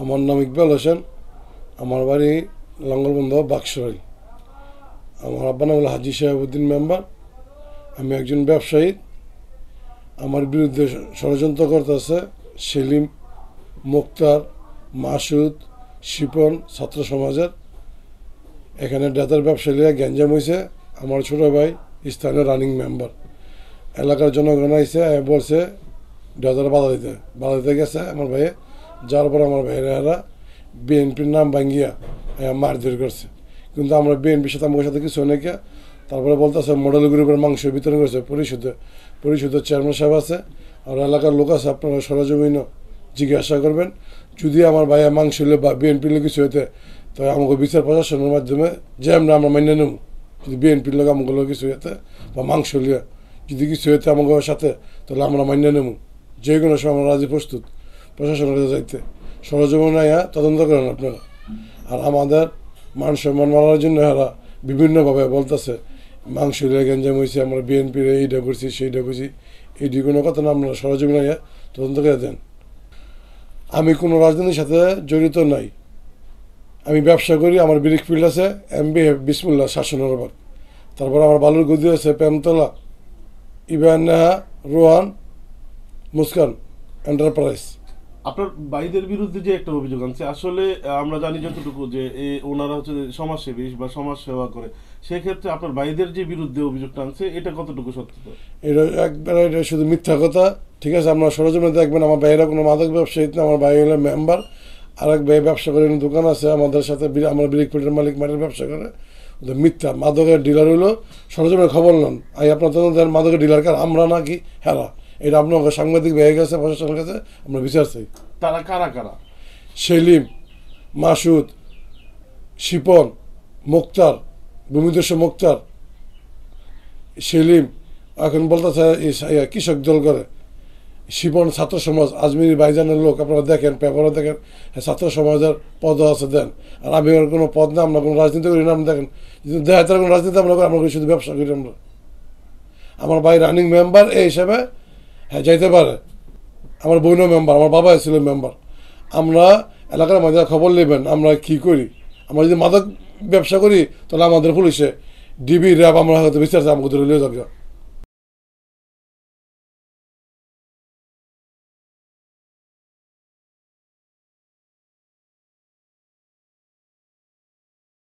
আমার নাম ইকবাল হোসেন। আমার বাড়ি লাঙ্গলবন্ধ বাক্সরাই। আমার আব্বা নাম হলো হাজি সাহেবউদ্দিন মেম্বার। আমি একজন ব্যবসায়ী। আমার বিরুদ্ধে ষড়যন্ত্র করতেছে সেলিম, মুক্তার, মাসুদ, শিপন, ছাত্র সমাজের। এখানে ডেতার ব্যবসায়ীরা গ্যাঞ্জাম হয়েছে। আমার ছোটো ভাই স্থানীয় রানিং মেম্বার। এলাকার জনগণ আইসে বলছে ডেতার বাধা দিতে গেছে আমার ভাইয়ে। যার পর আমার ভাইয়েরা বিএনপির নাম ভাঙ্গিয়া মারধর করছে। কিন্তু আমরা বিএনপির সাথে আমার সাথে কিছু অনেকে তারপরে বলতেছে মডেল গ্রুপের মাংস বিতরণ করছে পরিষদের চেয়ারম্যান সাহেব আছে আর এলাকার লোক আছে। আপনারা সরজমিন জিজ্ঞাসা করবেন। যদি আমার ভাইয়া মাংস হলে বা বিএনপির লোক কিছু হইতে তো আমাকে বিচার প্রশাসনের মাধ্যমে যে আমরা মান্য নেব। যদি বিএনপির লোক আমাকে কিছু হইতে বা মাংস লিয়া যদি কিছু হইতে আমাকে সাথে তাহলে আমরা মান্য নেব। যে কোনো সময় আমরা রাজি প্রস্তুত প্রশাসনের কাছে যাইতে। সরজমিন আইয়া তদন্ত করেন আপনারা। আর আমাদের মান সম্মান মারার জন্য এরা বিভিন্নভাবে বলতেছে মাংস লিয়ে গেঞ্জাম হয়েছে, আমরা বিএনপির এইটা করছি সেইটা করছি। এইটি কোনো কথা না, আপনারা সরজমিন আইয়া তদন্ত করে দেন। আমি কোনো রাজনীতির সাথে জড়িত নাই। আমি ব্যবসা করি। আমার ব্রিক ফিল্ড আছে এমবি বিসমুল্লাহ শাসনরবাগ। তারপর আমার বালুর গদি আছে প্রেমতলা, ইবান নেহা, রোহান, মুস্কান এন্টারপ্রাইজ। আপনার ভাইদের বিরুদ্ধে যে একটা অভিযোগ আনছে, আসলে আমরা জানি যতটুকু যে ওনারা হচ্ছে সমাজসেবী বা সমাজ সেবা করে, সেক্ষেত্রে আপনার ভাইদের যে বিরুদ্ধে অভিযোগটা আনছে এটা কতটুকু সত্য? এটা শুধু মিথ্যা কথা। ঠিক আছে, আপনারা সরজমিনে দেখবেন। আমার ভাইয়েরা কোনো মাদক ব্যবসায়ী না। আমার ভাই হলো মেম্বার। আরেক ভাই ব্যবসা করে দোকান আছে আমাদের সাথে। আমার ব্রিক ফিল্ডের মালিক মাটির ব্যবসা করে। মিথ্যা মাদকের ডিলার হইলো সরজমিনে খবর নেন। আপনার তদন্ত মাদকের ডিলার কার? আমরা নাকি হেরা? এটা আপনার সাংবাদিক হয়ে গেছে প্রশাসনের কাছে। আমরা বিচার চাই। তারা কারা কারা? সেলিম, মাসুদ, শিপন, মুক্তার, ভূমিদস্যু মুক্তার, সেলিম এখন বলতেছে কৃষক দল করে। শিপন ছাত্র সমাজ, আজমিরি ভাইজানের লোক। আপনারা দেখেন, পেপারও দেখেন, ছাত্র সমাজের পদ আছে দেন। আর আমি কোনো পদ না, আমরা কোনো রাজনীতি করি না। দেখেন যদি দেয় তার কোনো রাজনীতি আমরা করি, আমরা শুধু ব্যবসা করি। আমরা আমার ভাই রানিং মেম্বার এই হিসাবে যাইতে পারে। আমার বোনও মেম্বার, আমার বাবা ছিল মেম্বার। আমরা এলাকার মধ্যে খবর নেবেন আমরা কি করি। আমরা যদি মাদক ব্যবসা করি তাহলে আমাদের পুলিশে ডিবি র্যাব আমরা হয়তো বিচারছে আমাকে ধরে নিয়ে যাবে।